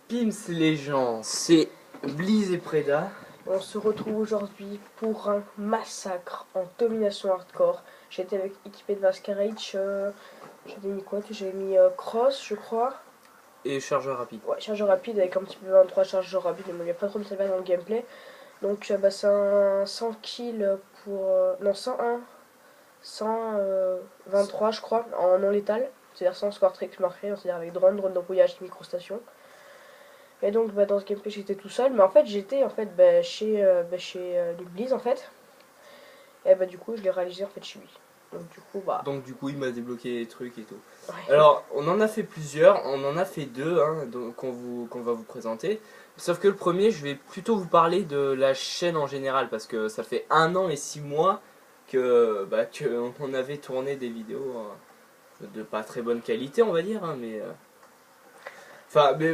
Pims les gens, c'est Blizz et Preda. On se retrouve aujourd'hui pour un massacre en domination hardcore. J'étais équipé de Vascarage. J'avais mis quoi? J'avais mis Cross, je crois. Et chargeur rapide. Ouais, chargeur rapide avec un petit peu 23 chargeurs rapides, mais il n'y a pas trop de travail dans le gameplay. Donc c'est un 100 kills pour. Non, 101. 123, je crois, en non létal. C'est-à-dire sans score trick marqué, c'est-à-dire avec drone de brouillage, microstation. Et donc dans ce gameplay j'étais tout seul, mais en fait j'étais chez Blizz en fait. Et du coup je l'ai réalisé en fait chez lui. Donc du coup il m'a débloqué les trucs et tout. Ouais. Alors on en a fait plusieurs, on en a fait deux qu'on va vous présenter. Sauf que le premier je vais plutôt vous parler de la chaîne en général parce que ça fait 1 an et 6 mois que on avait tourné des vidéos de pas très bonne qualité on va dire, mais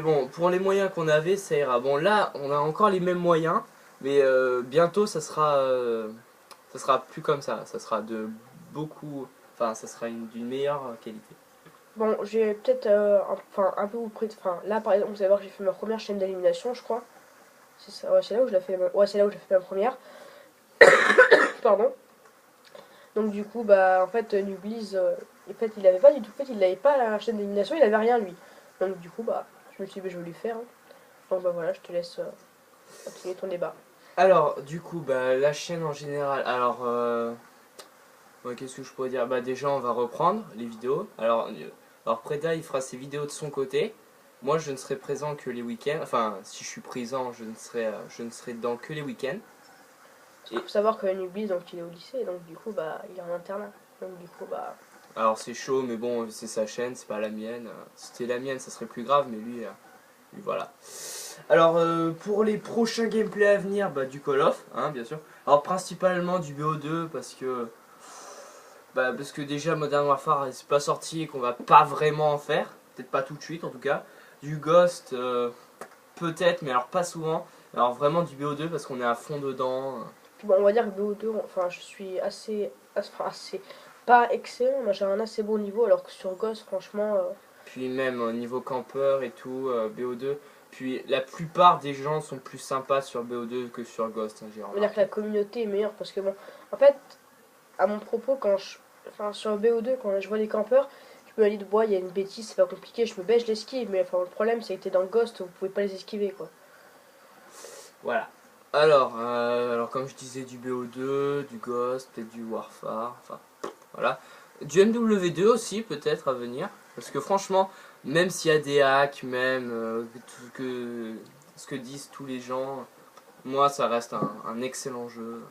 bon, pour les moyens qu'on avait, ça ira. Bon, là, on a encore les mêmes moyens, mais bientôt, ça sera plus comme ça. Ça sera de beaucoup, enfin, ça sera d'une meilleure qualité. Bon, j'ai peut-être un peu vous prêter. Enfin, là par exemple, vous allez voir que j'ai fait ma première chaîne d'élimination, je crois. C'est ça, ouais, c'est là où je l'ai fait. Ouais, c'est là où j'ai fait ma première. Pardon. Donc du coup, en fait, Nubliz, en fait, il avait pas du tout. En fait, il avait pas la chaîne d'élimination, il avait rien lui. Donc du coup, je me suis dit, je vais lui faire, hein. Donc voilà, je te laisse continuer ton débat. Alors, du coup, la chaîne en général. Alors, ouais, qu'est-ce que je pourrais dire? Déjà, on va reprendre les vidéos. Alors Preda, il fera ses vidéos de son côté. Moi, je ne serai présent que les week-ends. Enfin, si je suis présent, je ne serai dedans que les week-ends. Il faut savoir que Nubliz, donc il est au lycée, donc du coup, il est en internat. Donc du coup, Alors c'est chaud, mais bon, c'est sa chaîne, c'est pas la mienne. Si c'était la mienne, ça serait plus grave, mais lui voilà. Alors pour les prochains gameplays à venir, du Call of, hein, bien sûr. Alors principalement du BO2 parce que déjà Modern Warfare c'est pas sorti et qu'on va pas vraiment en faire, peut-être pas tout de suite en tout cas. Du Ghost peut-être, mais alors pas souvent. Alors vraiment du BO2 parce qu'on est à fond dedans. bon, on va dire que BO2, enfin, je suis assez pas excellent, mais j'ai un assez bon niveau, alors que sur Ghost, franchement, Puis même au niveau campeur et tout, BO2. Puis la plupart des gens sont plus sympas sur BO2 que sur Ghost, hein, j'ai on va dire que remarqué. la communauté est meilleure, parce que bon, en fait, à mon propos, enfin, sur BO2, quand je vois les campeurs, je me dis de bois, il y a une bêtise, c'est pas compliqué, je me baisse, je l'esquive, mais enfin, le problème, c'est que t'es dans Ghost, vous pouvez pas les esquiver, quoi. Voilà. Alors comme je disais, du BO2, du Ghost, peut-être du Warfare, enfin voilà. Du MW2 aussi peut-être à venir. Parce que franchement, même s'il y a des hacks, même ce que disent tous les gens, moi ça reste un excellent jeu.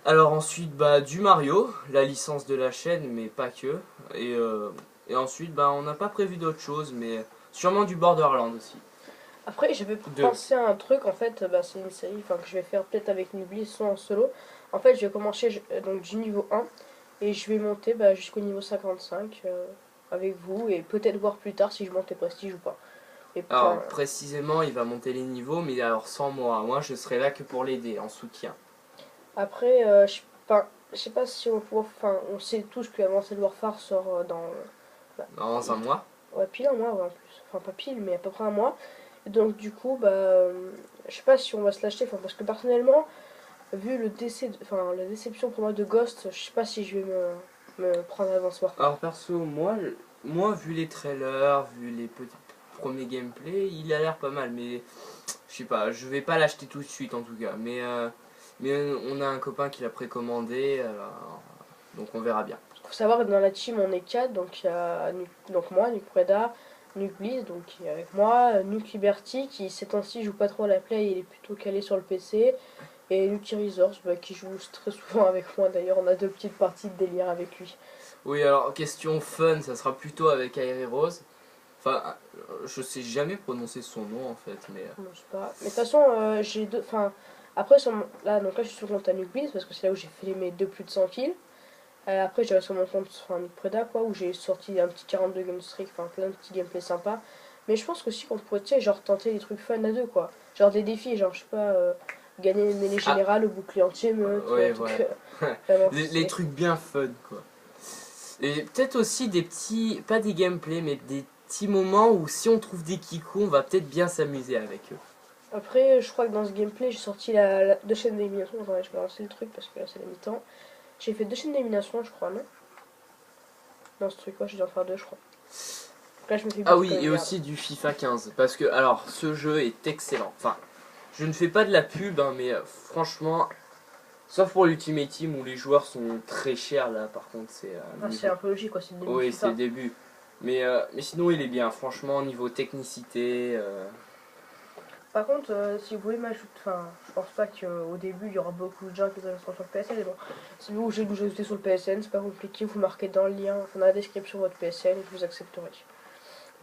Alors ensuite, du Mario, la licence de la chaîne, mais pas que. Et ensuite, on n'a pas prévu d'autre chose, mais sûrement du Borderland aussi. Après, j'avais Deux. pensé à un truc, en fait, c'est une série que je vais faire peut-être avec Nubly, soit en solo. En fait, je vais commencer donc du niveau 1 et je vais monter jusqu'au niveau 55 avec vous et peut-être voir plus tard si je monte les prestiges ou pas. Et Alors enfin, précisément, il va monter les niveaux, mais alors sans moi. Moi, je serai là que pour l'aider, en soutien. après, je sais pas si on va pouvoir. Enfin, on sait tous que Avanced Warfare sort dans. Bah, Dans un mois. ouais, pile un mois, ouais, en plus. Enfin, pas pile, mais à peu près un mois. Et donc, du coup, je sais pas si on va se l'acheter. Enfin, parce que personnellement, vu la déception pour moi de Ghost, je sais pas si je vais me prendre Avanced Warfare. Alors perso, moi vu les trailers, vu les petits premiers gameplays, il a l'air pas mal, mais je sais pas, je vais pas l'acheter tout de suite en tout cas. Mais on a un copain qui l'a précommandé, donc on verra bien. Faut savoir que dans la team, on est 4. Donc, il y a donc moi, Nuke Preda, Nuke Blizz, donc qui est avec moi, Nuke Liberty, qui ces temps-ci joue pas trop à la play, il est plutôt calé sur le PC. Et Nuki Resource, qui joue très souvent avec moi. D'ailleurs, on a 2 petites parties de délire avec lui. Oui, alors question fun, ça sera plutôt avec Aerie Rose. Enfin, je sais jamais prononcer son nom en fait, mais Non, je sais pas. Mais de toute façon, j'ai deux. Enfin, après, donc là, je suis sur mon compte à Nuke Blizz, parce que c'est là où j'ai fait mes 2 plus de 100 kills. Après, j'irai sur mon compte, enfin, Nuke Preda, quoi, où j'ai sorti un petit 42 game streak, enfin, plein de petits gameplays sympas. Mais je pense aussi qu'on pourrait, tu sais, genre, tenter des trucs fun à deux, quoi. Genre des défis, genre, je sais pas, gagner une mêlée ah, générale au bouclier anti-émeute, ou un ouais, truc voilà. vraiment Les stylé. trucs bien fun quoi. Et peut-être aussi des petits, pas des gameplays, mais des petits moments où si on trouve des kikus, on va peut-être bien s'amuser avec eux. Après, je crois que dans ce gameplay, j'ai sorti deux chaînes d'élimination. Attendez, je vais lancer le truc parce que là, c'est la mi-temps. J'ai fait deux chaînes d'élimination, je crois, non? Dans ce truc, ouais, j'ai dû en faire deux, je crois. Donc là, je me fais Ah buter oui, comme une et merde. aussi du FIFA 15. Parce que, alors, ce jeu est excellent. Enfin, je ne fais pas de la pub, hein, mais franchement, sauf pour l'Ultimate Team où les joueurs sont très chers, là, par contre, c'est Enfin, c'est un peu logique, quoi, c'est le début de Oui, c'est le FIFA. début. Mais sinon, il est bien. Franchement, niveau technicité. Par contre, si vous voulez m'ajouter, enfin, je pense pas qu'au début il y aura beaucoup de gens qui vont sur le PSN, mais bon, si vous voulez nous ajouter sur le PSN, c'est pas compliqué, vous marquez dans le lien, enfin, dans la description votre PSN et je vous accepterai.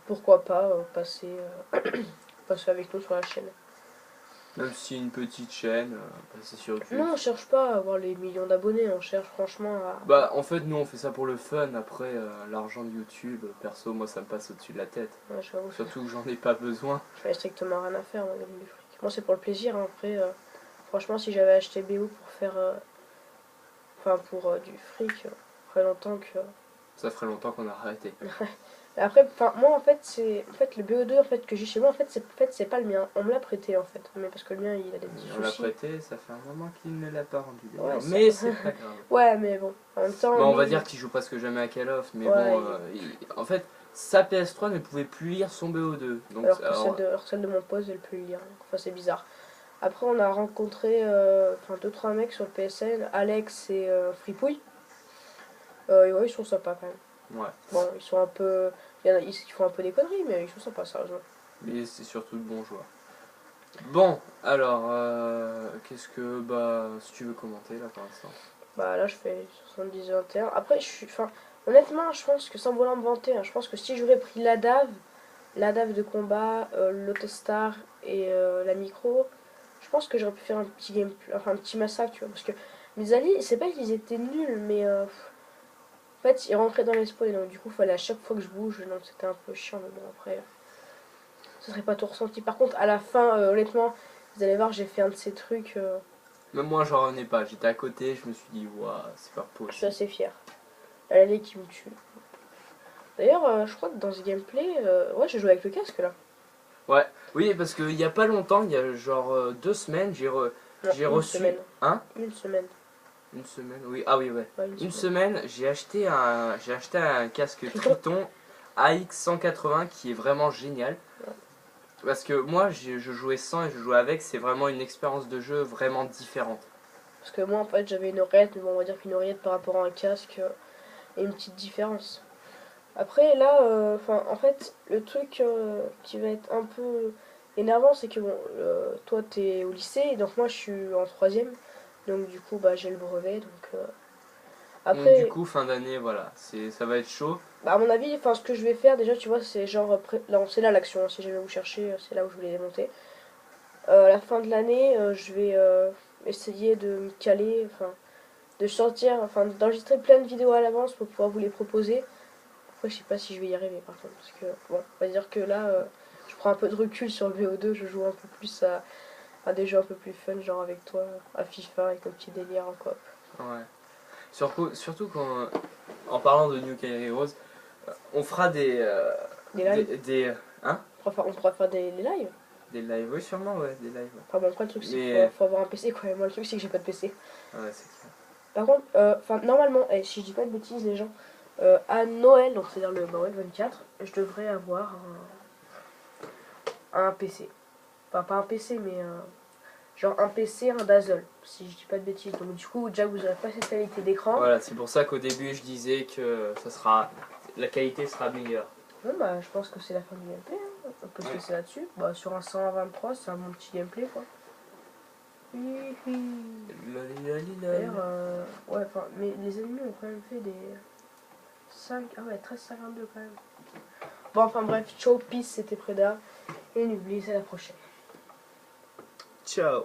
Pourquoi pas passer avec nous sur la chaîne. Même si une petite chaîne, c'est sur YouTube. Non, on cherche pas à avoir les millions d'abonnés, on cherche franchement à. Bah, en fait, nous, on fait ça pour le fun. Après, l'argent de YouTube, perso, moi, ça me passe au-dessus de la tête. Ouais, j'avoue, Surtout que j'en ai pas besoin. j'avais strictement rien à faire, moi, gagner du fric. Moi, c'est pour le plaisir, hein. Après, franchement, si j'avais acheté BO pour faire. Enfin, pour du fric, très longtemps que. Ça ferait longtemps qu'on a arrêté. Après, enfin, moi en fait, c'est en fait le BO2 en fait que j'ai chez moi, c'est pas le mien. On me l'a prêté en fait, mais parce que le mien il a des petits On l'a soucis. prêté, ça fait un moment qu'il ne l'a pas rendu. Ouais, Mais c'est pas grave. Ouais, mais bon, en même temps. Bah, on va lui, dire qu'il joue presque jamais à Call of, mais Ouais, bon, en fait, sa PS3 ne pouvait plus lire son BO2. Donc, alors celle de mon pote, elle peut le lire. Enfin, c'est bizarre. Après, on a rencontré enfin 2-3 mecs sur le PSN, Alex et Fripouille. Et ouais, ils sont sympas quand même. ouais. Bon, ils sont un peu. Il y en a, ils font un peu des conneries, mais ils sont sympas, sérieusement. Mais c'est surtout de bons joueurs. Bon, alors, qu'est-ce que. Bah, si tu veux commenter là pour l'instant. Bah là je fais 70-21. Après je suis. Enfin, honnêtement je pense que sans vouloir me vanter, hein, je pense que si j'aurais pris la DAV de combat, l'Autostar et la micro, je pense que j'aurais pu faire un petit gameplay, enfin un petit massacre, tu vois. Parce que mes alliés, c'est pas qu'ils étaient nuls, mais en fait ils rentraient dans les spawns et donc du coup fallait à chaque fois que je bouge, donc c'était un peu chiant, mais bon après. Ce serait pas tout ressenti. Par contre à la fin, honnêtement, vous allez voir, j'ai fait un de ces trucs. Même moi, j'en revenais pas. J'étais à côté, je me suis dit, waouh, c'est pas Je suis possible. assez fier. L'allée qui me tue. D'ailleurs, je crois que dans ce gameplay, ouais, j'ai joué avec le casque là. Ouais, oui, parce qu'il y a pas longtemps, il y a genre 2 semaines, Non, j'ai une reçu. semaine. Hein? Une semaine. Une semaine, oui. Ah oui, ouais. Ouais, Une semaine, j'ai acheté un casque Triton AX180 qui est vraiment génial. Parce que moi, je jouais sans et je jouais avec, c'est vraiment une expérience de jeu vraiment différente. Parce que moi, en fait, j'avais une oreillette, mais bon, on va dire qu'une oreillette par rapport à un casque, il y a une petite différence. Après, là, enfin, en fait, le truc qui va être un peu énervant, c'est que bon, toi, t'es au lycée, et donc moi, je suis en troisième. Donc, du coup, bah, j'ai le brevet, donc. Donc du Après, coup, fin d'année, voilà, ça va être chaud. bah, à mon avis, enfin, ce que je vais faire déjà, tu vois, c'est genre. Là, c'est là l'action, hein, si jamais vous cherchez, c'est là où je voulais les monter. À la fin de l'année, je vais essayer de me caler, enfin, de sortir, enfin, d'enregistrer plein de vidéos à l'avance pour pouvoir vous les proposer. Après, je sais pas si je vais y arriver par contre, parce que, bon, on va dire que là, je prends un peu de recul sur le VO2, je joue un peu plus à des jeux un peu plus fun, genre avec toi, à FIFA, avec un petit délire en coop. Ouais. Surtout quand, en parlant de New Kid Heroes, on fera Des lives hein? On pourra faire des lives. Des lives, oui, sûrement, ouais, des lives. Ouais, Enfin bon, après, le truc, c'est qu'il Mais- faut avoir un PC, quoi. Et moi, le truc, c'est que j'ai pas de PC. Ouais, c'est clair. Par contre, enfin, normalement, si je dis pas de bêtises, les gens, à Noël, donc c'est-à-dire le bah ouais, 24, je devrais avoir un PC. Enfin, pas un PC, mais genre un PC, un Dazzle, si je dis pas de bêtises. Donc, du coup, déjà, vous aurez pas cette qualité d'écran. Voilà, c'est pour ça qu'au début, je disais que la qualité sera meilleure. Bon, bah, je pense que c'est la fin du gameplay. Hein. On peut se laisser là-dessus. Bah, sur un 123, c'est un bon petit gameplay, quoi. D'ailleurs, ouais, enfin, mais les ennemis ont quand même fait des 5, ah ouais, 13,52 quand même. Bon, enfin bref, ciao, peace, c'était Preda. Et n'oubliez, c'est la prochaine. Ciao.